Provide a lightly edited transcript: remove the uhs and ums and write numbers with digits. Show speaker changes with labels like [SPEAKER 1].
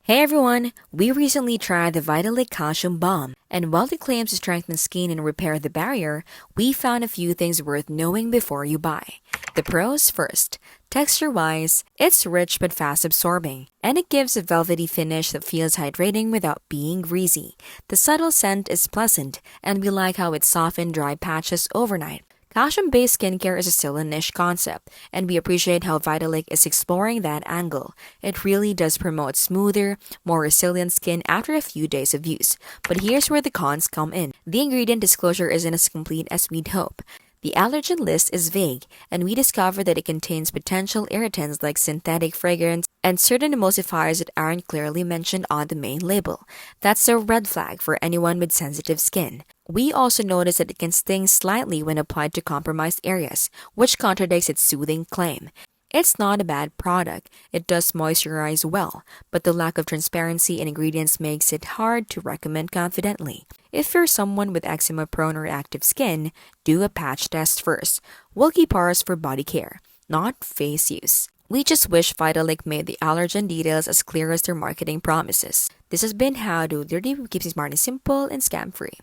[SPEAKER 1] Hey everyone! We recently tried the Vitaliq Calcium Balm, and while it claims to strengthen skin and repair the barrier, we found a few things worth knowing before you buy. The pros first. Texture-wise, it's rich but fast-absorbing, and it gives a velvety finish that feels hydrating without being greasy. The subtle scent is pleasant, and we like how it softened dry patches overnight. Calcium-based skincare is still a niche concept, and we appreciate how Vitaliq is exploring that angle. It really does promote smoother, more resilient skin after a few days of use. But here's where the cons come in. The ingredient disclosure isn't as complete as we'd hope. The allergen list is vague, and we discovered that it contains potential irritants like synthetic fragrance and certain emulsifiers that aren't clearly mentioned on the main label. That's a red flag for anyone with sensitive skin. We also noticed that it can sting slightly when applied to compromised areas, which contradicts its soothing claim. It's not a bad product, it does moisturize well, but the lack of transparency in ingredients makes it hard to recommend confidently. If you're someone with eczema-prone or reactive skin, do a patch test first. We'll keep ours for body care, not face use. We just wish Vitaliq made the allergen details as clear as their marketing promises. This has been How to Dirty Keeps it smart and simple and scam-free.